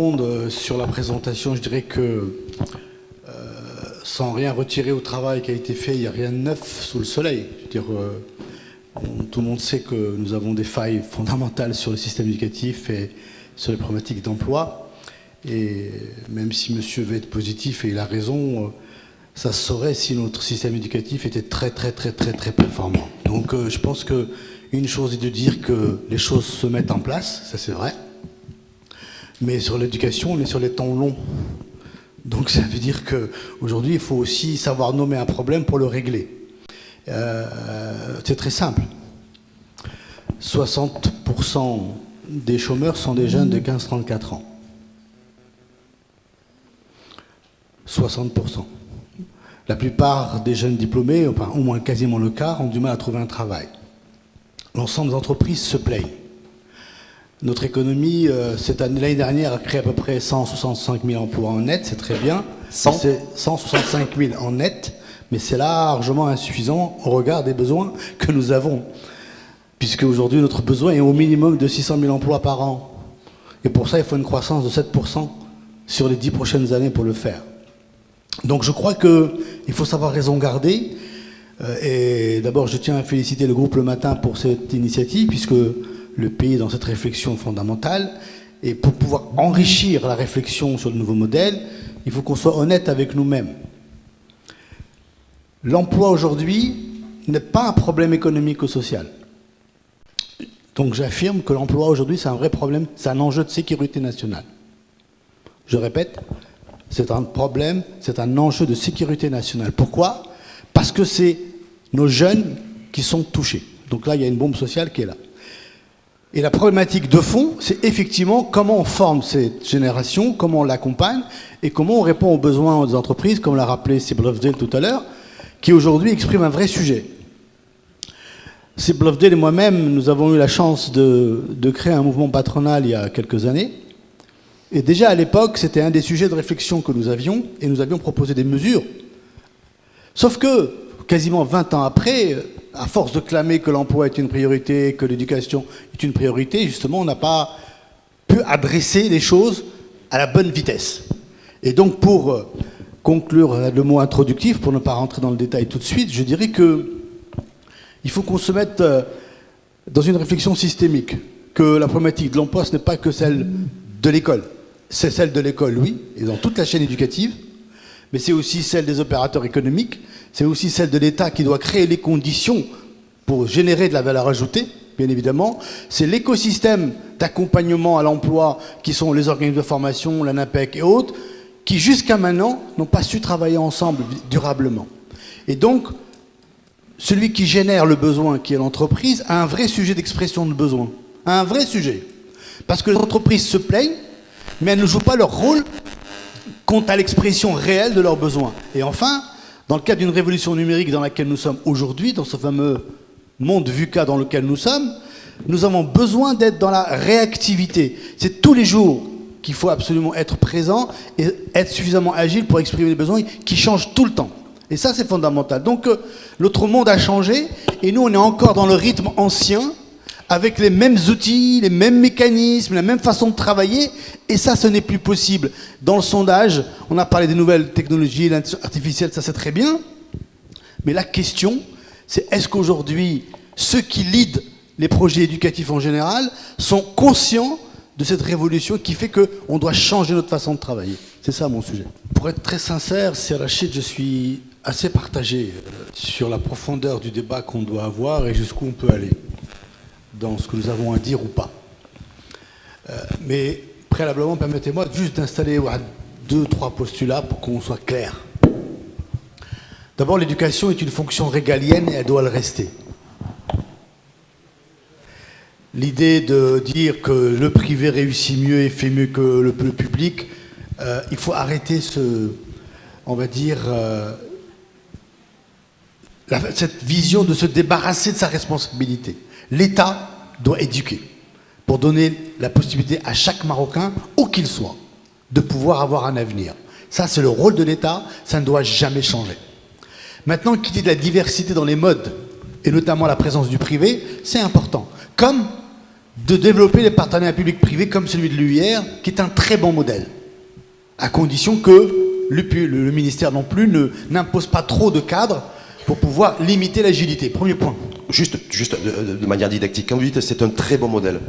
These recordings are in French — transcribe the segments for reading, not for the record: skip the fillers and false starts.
répondre sur la présentation, je dirais que sans rien retirer au travail qui a été fait, il n'y a rien de neuf sous le soleil. Je veux dire, tout le monde sait que nous avons des failles fondamentales sur le système éducatif et sur les problématiques d'emploi. Et même si monsieur veut être positif, et il a raison, ça se saurait si notre système éducatif était très performant. Donc je pense qu'une chose est de dire que les choses se mettent en place, ça c'est vrai. Mais sur l'éducation, on est sur les temps longs. Donc ça veut dire qu'aujourd'hui, il faut aussi savoir nommer un problème pour le régler. C'est très simple. 60% des chômeurs sont des jeunes de 15-34 ans. 60%. La plupart des jeunes diplômés, enfin au moins quasiment le quart, ont du mal à trouver un travail. L'ensemble des entreprises se plaignent. Notre économie, l'année dernière, a créé à peu près 165 000 emplois en net, c'est très bien. 165 000 en net, mais c'est largement insuffisant au regard des besoins que nous avons. Puisque aujourd'hui, notre besoin est au minimum de 600 000 emplois par an. Et pour ça, il faut une croissance de 7% sur les 10 prochaines années pour le faire. Donc je crois qu'il faut savoir raison garder. Et d'abord, je tiens à féliciter le groupe Le Matin pour cette initiative, puisque le pays est dans cette réflexion fondamentale. Et pour pouvoir enrichir la réflexion sur le nouveau modèle, il faut qu'on soit honnête avec nous-mêmes. L'emploi aujourd'hui n'est pas un problème économique ou social. Donc j'affirme que l'emploi aujourd'hui, c'est un vrai problème, c'est un enjeu de sécurité nationale. Je répète, c'est un problème, c'est un enjeu de sécurité nationale. Pourquoi ? Parce que c'est nos jeunes qui sont touchés. Donc là, il y a une bombe sociale qui est là. Et la problématique de fond, c'est effectivement comment on forme cette génération, comment on l'accompagne et comment on répond aux besoins des entreprises, comme l'a rappelé Sib Lovedale tout à l'heure, qui aujourd'hui exprime un vrai sujet. Sib Lovedale et moi-même, nous avons eu la chance de créer un mouvement patronal il y a quelques années. Et déjà à l'époque, c'était un des sujets de réflexion que nous avions, et nous avions proposé des mesures. Sauf que, quasiment 20 ans après, à force de clamer que l'emploi est une priorité, que l'éducation est une priorité, justement, on n'a pas pu adresser les choses à la bonne vitesse. Et donc, pour conclure le mot introductif, pour ne pas rentrer dans le détail tout de suite, je dirais qu'il faut qu'on se mette dans une réflexion systémique, que la problématique de l'emploi, ce n'est pas que celle de l'école. C'est celle de l'école, oui, et dans toute la chaîne éducative, mais c'est aussi celle des opérateurs économiques, c'est aussi celle de l'État qui doit créer les conditions pour générer de la valeur ajoutée, bien évidemment. C'est l'écosystème d'accompagnement à l'emploi qui sont les organismes de formation, l'ANAPEC et autres, qui jusqu'à maintenant n'ont pas su travailler ensemble durablement. Et donc, celui qui génère le besoin, qui est l'entreprise, a un vrai sujet d'expression de besoin. Un vrai sujet. Parce que les entreprises se plaignent, mais elles ne jouent pas leur rôle quant à l'expression réelle de leurs besoins. Et enfin, dans le cadre d'une révolution numérique dans laquelle nous sommes aujourd'hui, dans ce fameux monde VUCA dans lequel nous sommes, nous avons besoin d'être dans la réactivité. C'est tous les jours qu'il faut absolument être présent et être suffisamment agile pour exprimer les besoins qui changent tout le temps. Et ça, c'est fondamental. Donc, notre monde a changé et nous, on est encore dans le rythme ancien, avec les mêmes outils, les mêmes mécanismes, la même façon de travailler, et ça, ce n'est plus possible. Dans le sondage, on a parlé des nouvelles technologies, l'intelligence artificielle, ça c'est très bien, mais la question, c'est est-ce qu'aujourd'hui, ceux qui leadent les projets éducatifs en général sont conscients de cette révolution qui fait qu'on doit changer notre façon de travailler. C'est ça mon sujet. Pour être très sincère, Sir Rachid, je suis assez partagé sur la profondeur du débat qu'on doit avoir et jusqu'où on peut aller dans ce que nous avons à dire ou pas. Mais préalablement, permettez-moi juste d'installer 2-3 postulats pour qu'on soit clair. D'abord, l'éducation est une fonction régalienne et elle doit le rester. L'idée de dire que le privé réussit mieux et fait mieux que le public, il faut arrêter cette vision de se débarrasser de sa responsabilité. L'État doit éduquer pour donner la possibilité à chaque Marocain, où qu'il soit, de pouvoir avoir un avenir. Ça, c'est le rôle de l'État, ça ne doit jamais changer. Maintenant, qu'il y ait de la diversité dans les modes, et notamment la présence du privé, c'est important. Comme de développer les partenariats publics-privés comme celui de l'UIR, qui est un très bon modèle, à condition que le ministère non plus n'impose pas trop de cadres pour pouvoir limiter l'agilité. Premier point. Juste de manière didactique, quand vous dites c'est un très bon modèle,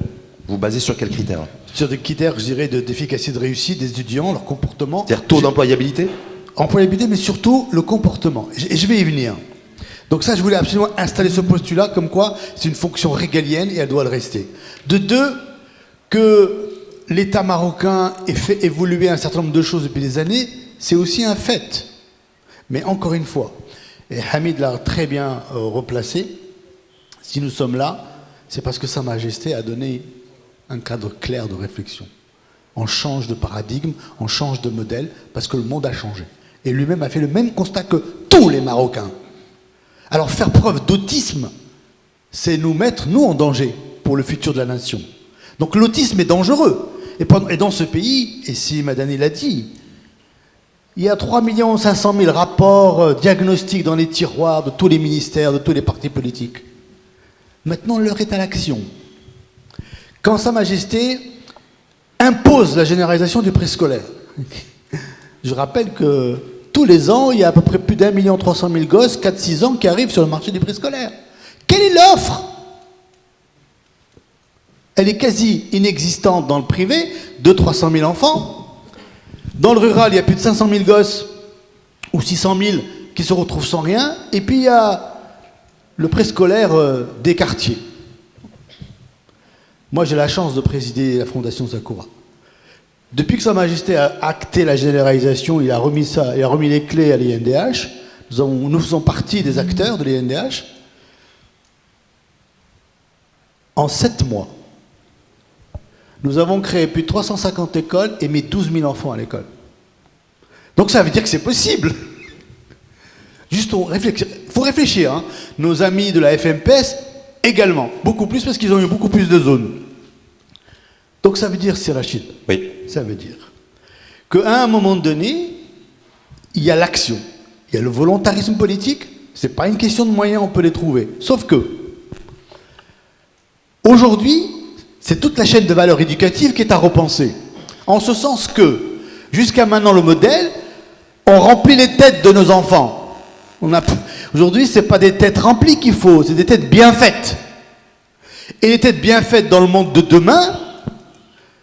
vous basez sur quels critères? Sur des critères, je dirais, d'efficacité de réussite des étudiants, leur comportement. C'est-à-dire taux d'employabilité? Employabilité, mais surtout le comportement. Et je vais y venir. Donc ça, je voulais absolument installer ce postulat comme quoi c'est une fonction régalienne et elle doit le rester. De deux, que l'État marocain ait fait évoluer un certain nombre de choses depuis des années, c'est aussi un fait. Mais encore une fois, et Hamid l'a très bien replacé, si nous sommes là, c'est parce que Sa Majesté a donné un cadre clair de réflexion. On change de paradigme, on change de modèle, parce que le monde a changé. Et lui-même a fait le même constat que tous les Marocains. Alors faire preuve d'autisme, c'est nous mettre, nous, en danger pour le futur de la nation. Donc l'autisme est dangereux. Et dans ce pays, et si Madani l'a dit, il y a 3 500 000 rapports diagnostiques dans les tiroirs de tous les ministères, de tous les partis politiques. Maintenant, l'heure est à l'action. Quand Sa Majesté impose la généralisation du préscolaire, je rappelle que tous les ans, il y a à peu près plus d'1 300 000 gosses, 4-6 ans, qui arrivent sur le marché du préscolaire. Quelle est l'offre? Elle est quasi inexistante dans le privé, 200 000 enfants. Dans le rural, il y a plus de 500 000 gosses, ou 600 000, qui se retrouvent sans rien. Et puis, il y a le préscolaire des quartiers. Moi, j'ai la chance de présider la Fondation Sakura. Depuis que Sa Majesté a acté la généralisation, il a remis les clés à l'INDH. Nous faisons partie des acteurs de l'INDH. En 7 mois, nous avons créé plus de 350 écoles et mis 12 000 enfants à l'école. Donc ça veut dire que c'est possible. Juste, il faut réfléchir. Hein. Nos amis de la FMPS également, beaucoup plus parce qu'ils ont eu beaucoup plus de zones. Donc ça veut dire, c'est Rachid, oui. Ça veut dire qu'à un moment donné, il y a l'action, il y a le volontarisme politique, c'est pas une question de moyens, on peut les trouver. Sauf que, aujourd'hui, c'est toute la chaîne de valeur éducative qui est à repenser. En ce sens que, jusqu'à maintenant, le modèle, on remplit les têtes de nos enfants. Aujourd'hui, ce n'est pas des têtes remplies qu'il faut, c'est des têtes bien faites. Et les têtes bien faites dans le monde de demain,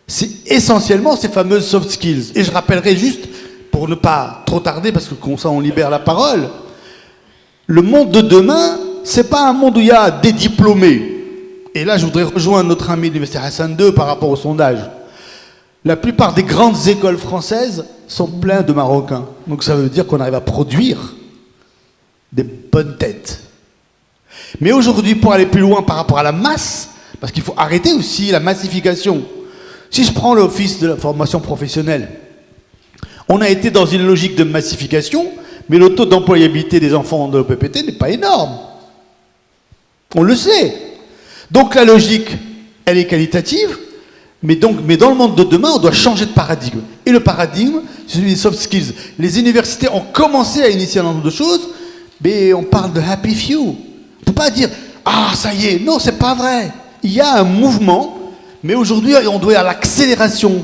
c'est essentiellement ces fameuses soft skills. Et je rappellerai juste, pour ne pas trop tarder, parce que comme ça on libère la parole, le monde de demain, c'est pas un monde où il y a des diplômés. Et là, je voudrais rejoindre notre ami de l'Université Hassan II par rapport au sondage. La plupart des grandes écoles françaises sont pleines de Marocains. Donc ça veut dire qu'on arrive à produire des bonnes têtes. Mais aujourd'hui, pour aller plus loin par rapport à la masse, parce qu'il faut arrêter aussi la massification. Si je prends l'Office de la formation professionnelle, on a été dans une logique de massification, mais le taux d'employabilité des enfants de l'OPPT n'est pas énorme. On le sait. Donc la logique, elle est qualitative, mais dans le monde de demain, on doit changer de paradigme. Et le paradigme, c'est celui des soft skills. Les universités ont commencé à initier un nombre de choses, mais on parle de happy few. On ne peut pas dire « Ah, ça y est !» Non, c'est pas vrai. Il y a un mouvement, mais aujourd'hui, on doit à l'accélération.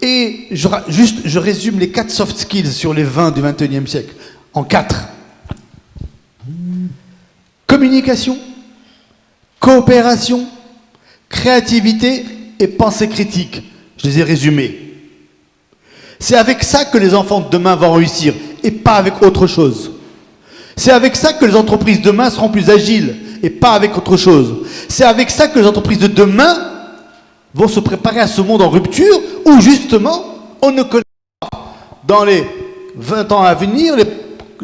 Et je résume les 4 soft skills sur les 20 du 21e siècle en 4. Communication, coopération, créativité et pensée critique. Je les ai résumés. C'est avec ça que les enfants de demain vont réussir et pas avec autre chose. C'est avec ça que les entreprises de demain seront plus agiles et pas avec autre chose. C'est avec ça que les entreprises de demain vont se préparer à ce monde en rupture où justement on ne connaît pas dans les 20 ans à venir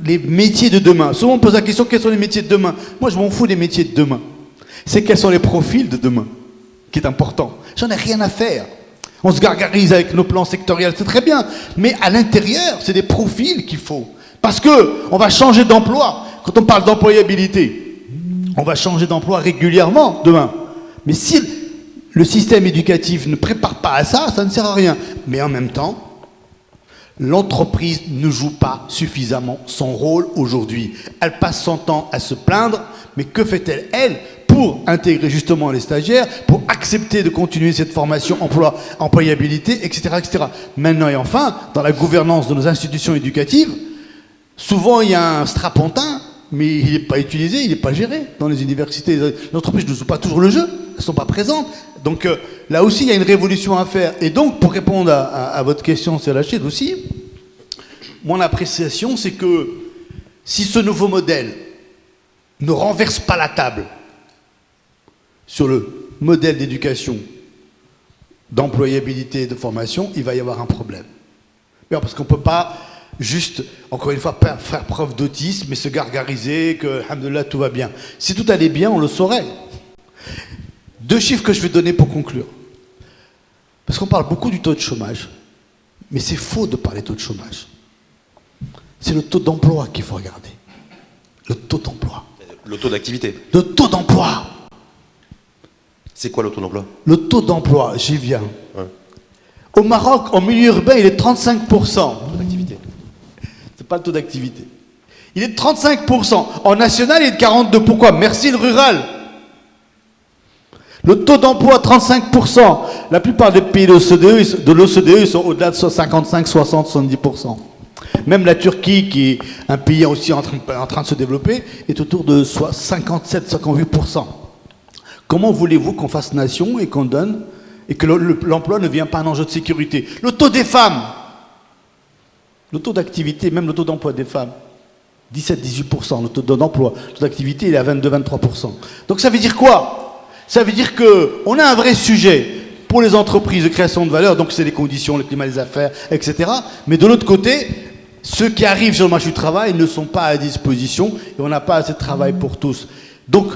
les métiers de demain. Souvent on me pose la question, quels sont les métiers de demain? Moi je m'en fous des métiers de demain. C'est quels sont les profils de demain qui est important. J'en ai rien à faire. On se gargarise avec nos plans sectoriels, c'est très bien. Mais à l'intérieur, c'est des profils qu'il faut. Parce qu'on va changer d'emploi. Quand on parle d'employabilité, on va changer d'emploi régulièrement demain. Mais si le système éducatif ne prépare pas à ça, ça ne sert à rien. Mais en même temps, l'entreprise ne joue pas suffisamment son rôle aujourd'hui. Elle passe son temps à se plaindre, mais que fait-elle, elle, pour intégrer justement les stagiaires, pour accepter de continuer cette formation employabilité, etc., etc. Maintenant et enfin, dans la gouvernance de nos institutions éducatives, souvent il y a un strapontin, mais il n'est pas utilisé, il n'est pas géré. Dans les universités, les entreprises ne jouent pas toujours le jeu, elles ne sont pas présentes. Donc là aussi, il y a une révolution à faire. Et donc, pour répondre à votre question, c'est Rachid aussi, mon appréciation, c'est que si ce nouveau modèle ne renverse pas la table sur le modèle d'éducation, d'employabilité et de formation, il va y avoir un problème. Parce qu'on ne peut pas juste, encore une fois, faire preuve d'autisme et se gargariser que, alhamdoulilah, tout va bien. Si tout allait bien, on le saurait. 2 chiffres que je vais donner pour conclure. Parce qu'on parle beaucoup du taux de chômage, mais c'est faux de parler taux de chômage. C'est le taux d'emploi qu'il faut regarder. Le taux d'emploi. Le taux d'activité. Le taux d'emploi. C'est quoi le taux d'emploi? Le taux d'emploi, j'y viens. Ouais. Au Maroc, en milieu urbain, il est 35%. Taux d'activité. C'est pas le taux d'activité. Il est de 35%. En national, il est de 42%. Pourquoi? Merci le rural. Le taux d'emploi, 35%. La plupart des pays de l'OCDE sont au-delà de 55, 60, 70%. Même la Turquie, qui est un pays aussi en train de se développer, est autour de 57, 58%. Comment voulez-vous qu'on fasse nation et qu'on donne, et que l'emploi ne devient pas un enjeu de sécurité? Le taux des femmes, le taux d'activité, même le taux d'emploi des femmes, 17-18%, le taux d'emploi, le taux d'activité, il est à 22-23%. Donc ça veut dire quoi? Ça veut dire qu'on a un vrai sujet pour les entreprises de création de valeur, donc c'est les conditions, le climat des affaires, etc. Mais de l'autre côté, ceux qui arrivent sur le marché du travail ne sont pas à disposition et on n'a pas assez de travail pour tous. Donc,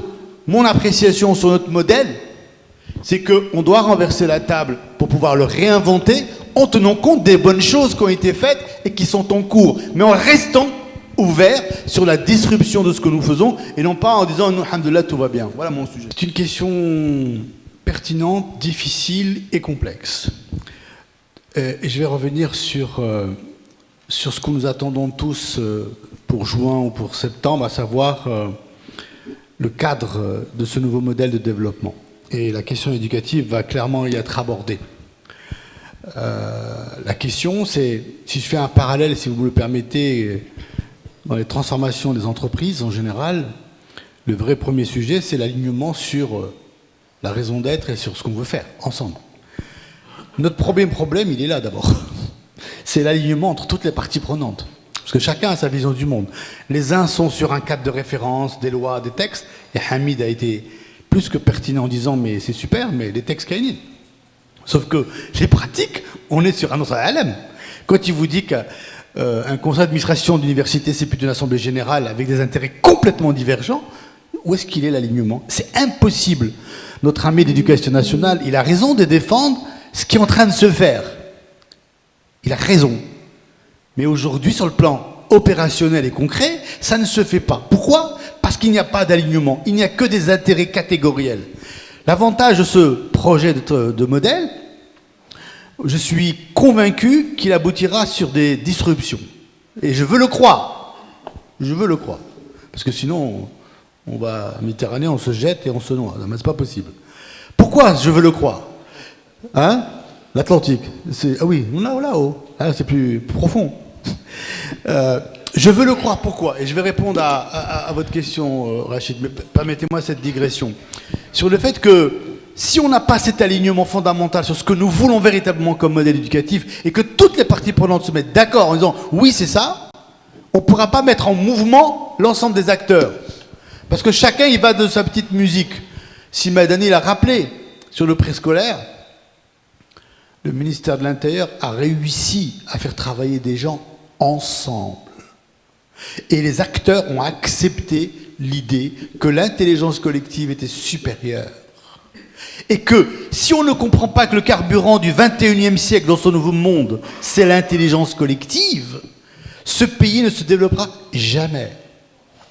mon appréciation sur notre modèle, c'est qu'on doit renverser la table pour pouvoir le réinventer en tenant compte des bonnes choses qui ont été faites et qui sont en cours, mais en restant ouvert sur la disruption de ce que nous faisons et non pas en disant « alhamdoulilah, tout va bien ». Voilà mon sujet. C'est une question pertinente, difficile et complexe. Et je vais revenir sur ce que nous attendons tous pour juin ou pour septembre, à savoir le cadre de ce nouveau modèle de développement. Et la question éducative va clairement y être abordée. La question, c'est, si je fais un parallèle, si vous me le permettez, dans les transformations des entreprises en général, le vrai premier sujet, c'est l'alignement sur la raison d'être et sur ce qu'on veut faire ensemble. Notre premier problème, il est là d'abord. C'est l'alignement entre toutes les parties prenantes. Parce que chacun a sa vision du monde. Les uns sont sur un cadre de référence, des lois, des textes, et Hamid a été plus que pertinent en disant « mais c'est super, mais les textes caïnines ». Sauf que les pratiques, on est sur un autre ALM. Quand il vous dit qu'un conseil d'administration d'université, c'est plutôt une assemblée générale avec des intérêts complètement divergents, où est-ce qu'il est l'alignement? C'est impossible. Notre ami d'éducation nationale, il a raison de défendre ce qui est en train de se faire. Il a raison. Mais aujourd'hui, sur le plan opérationnel et concret, ça ne se fait pas. Pourquoi? Parce qu'il n'y a pas d'alignement. Il n'y a que des intérêts catégoriels. L'avantage de ce projet de modèle, je suis convaincu qu'il aboutira sur des disruptions. Et je veux le croire. Je veux le croire. Parce que sinon, on va en Méditerranée, on se jette et on se noie. Mais c'est pas possible. Pourquoi je veux le croire? Hein? L'Atlantique. Ah oui, là-haut. Ah, c'est plus profond. Je veux le croire, pourquoi? Et je vais répondre à votre question, Rachid, mais permettez-moi cette digression. Sur le fait que si on n'a pas cet alignement fondamental sur ce que nous voulons véritablement comme modèle éducatif et que toutes les parties prenantes se mettent d'accord en disant oui, c'est ça, on ne pourra pas mettre en mouvement l'ensemble des acteurs. Parce que chacun y va de sa petite musique. Si Madani l'a rappelé sur le préscolaire, le ministère de l'Intérieur a réussi à faire travailler des gens ensemble. Et les acteurs ont accepté l'idée que l'intelligence collective était supérieure. Et que si on ne comprend pas que le carburant du 21e siècle dans ce nouveau monde, c'est l'intelligence collective, ce pays ne se développera jamais.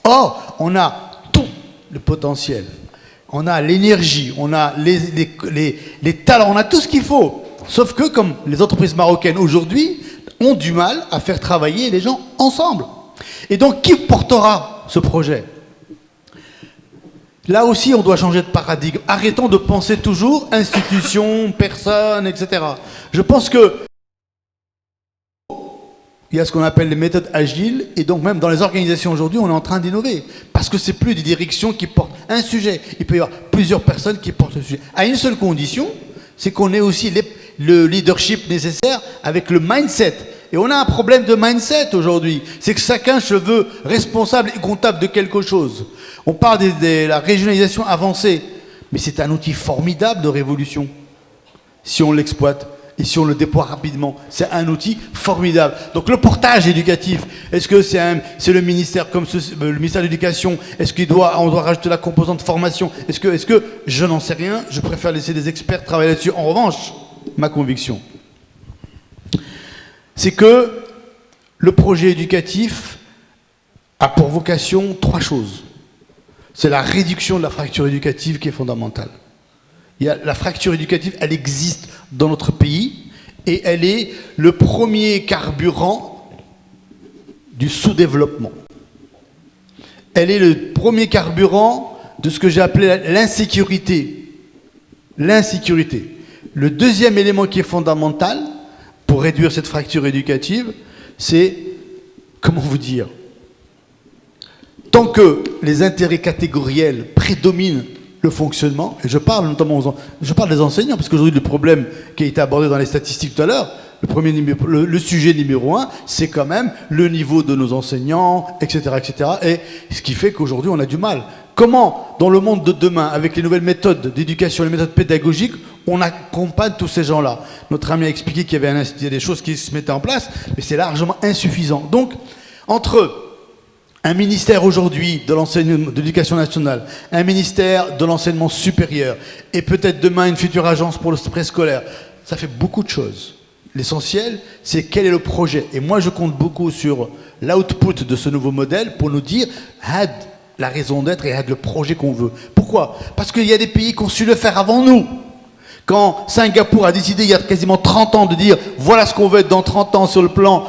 Or, on a tout le potentiel. On a l'énergie, on a les talents, on a tout ce qu'il faut. Sauf que, comme les entreprises marocaines aujourd'hui, ont du mal à faire travailler les gens ensemble. Et donc, qui portera ce projet? Là aussi, on doit changer de paradigme. Arrêtons de penser toujours institution, personne, etc. Je pense que il y a ce qu'on appelle les méthodes agiles, et donc même dans les organisations aujourd'hui, on est en train d'innover. Parce que c'est plus des directions qui portent un sujet. Il peut y avoir plusieurs personnes qui portent le sujet. À une seule condition, c'est qu'on ait aussi le leadership nécessaire avec le mindset. Et on a un problème de mindset aujourd'hui. C'est que chacun se veut responsable et comptable de quelque chose. On parle de la régionalisation avancée, mais c'est un outil formidable de révolution, si on l'exploite et si on le déploie rapidement. C'est un outil formidable. Donc le portage éducatif, est-ce que c'est le ministère comme le ministère de l'Éducation? Est-ce on doit rajouter la composante formation? Est-ce que je n'en sais rien? Je préfère laisser des experts travailler là-dessus. En revanche, ma conviction, c'est que le projet éducatif a pour vocation 3 choses. C'est la réduction de la fracture éducative qui est fondamentale. La fracture éducative, elle existe dans notre pays et elle est le premier carburant du sous-développement. Elle est le premier carburant de ce que j'ai appelé l'insécurité. L'insécurité. Le deuxième élément qui est fondamental pour réduire cette fracture éducative, c'est, comment vous dire, tant que les intérêts catégoriels prédominent le fonctionnement, et je parle notamment des enseignants, parce qu'aujourd'hui le problème qui a été abordé dans les statistiques tout à l'heure, le sujet numéro 1, c'est quand même le niveau de nos enseignants, etc., etc. Et ce qui fait qu'aujourd'hui on a du mal. Comment, dans le monde de demain, avec les nouvelles méthodes d'éducation, les méthodes pédagogiques, on accompagne tous ces gens-là? Notre ami a expliqué qu'il y avait des choses qui se mettaient en place, mais c'est largement insuffisant. Donc, entre un ministère aujourd'hui de l'Éducation nationale, un ministère de l'enseignement supérieur, et peut-être demain une future agence pour le préscolaire, ça fait beaucoup de choses. L'essentiel, c'est quel est le projet. Et moi, je compte beaucoup sur l'output de ce nouveau modèle pour nous dire la raison d'être et le projet qu'on veut. Pourquoi? Parce qu'il y a des pays qui ont su le faire avant nous. Quand Singapour a décidé il y a quasiment 30 ans de dire voilà ce qu'on veut être dans 30 ans sur le plan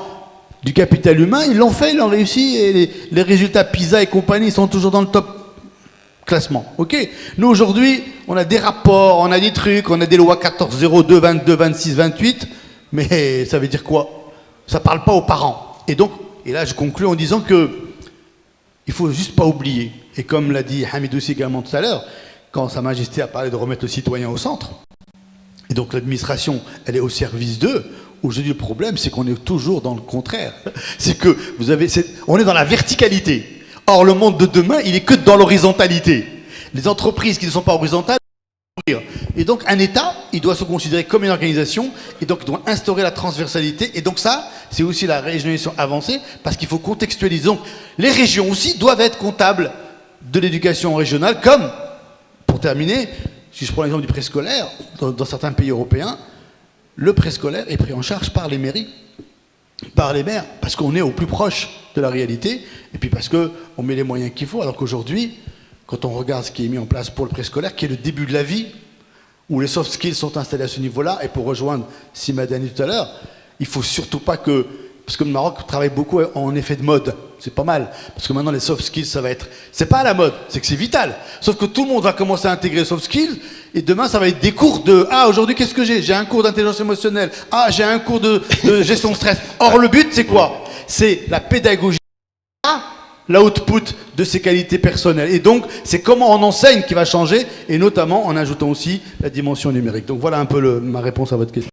du capital humain, ils l'ont fait, ils l'ont réussi, et les résultats PISA et compagnie sont toujours dans le top classement. Ok. Nous aujourd'hui, on a des rapports, on a des trucs, on a des lois 14, 02, 22, 26, 28, mais ça veut dire quoi? Ça parle pas aux parents. Et là je conclue en disant que il faut juste pas oublier, et comme l'a dit Hamid aussi également tout à l'heure, quand Sa Majesté a parlé de remettre le citoyen au centre, et donc l'administration, elle est au service d'eux. Aujourd'hui, le problème, c'est qu'on est toujours dans le contraire. C'est que on est dans la verticalité. Or, le monde de demain, il est que dans l'horizontalité. Les entreprises qui ne sont pas horizontales, et donc un État, il doit se considérer comme une organisation, et donc il doit instaurer la transversalité. Et donc ça, c'est aussi la régionalisation avancée, parce qu'il faut contextualiser. Donc, les régions aussi doivent être comptables de l'éducation régionale, comme, pour terminer, si je prends l'exemple du préscolaire, dans certains pays européens, le préscolaire est pris en charge par les mairies, par les maires, parce qu'on est au plus proche de la réalité, et puis parce qu'on met les moyens qu'il faut, alors qu'aujourd'hui, quand on regarde ce qui est mis en place pour le préscolaire, qui est le début de la vie, où les soft skills sont installés à ce niveau-là, et pour rejoindre Sima dit tout à l'heure, il ne faut surtout pas que... Parce que le Maroc travaille beaucoup en effet de mode. C'est pas mal. Parce que maintenant, les soft skills, ça va être... C'est pas à la mode, c'est que c'est vital. Sauf que tout le monde va commencer à intégrer les soft skills. Et demain, ça va être des cours de... Ah, aujourd'hui, qu'est-ce que j'ai? J'ai un cours d'intelligence émotionnelle. Ah, j'ai un cours de gestion de stress. Or, le but, c'est quoi? C'est la pédagogie. L'output de ses qualités personnelles. Et donc, c'est comment on enseigne qui va changer, et notamment en ajoutant aussi la dimension numérique. Donc voilà un peu ma réponse à votre question.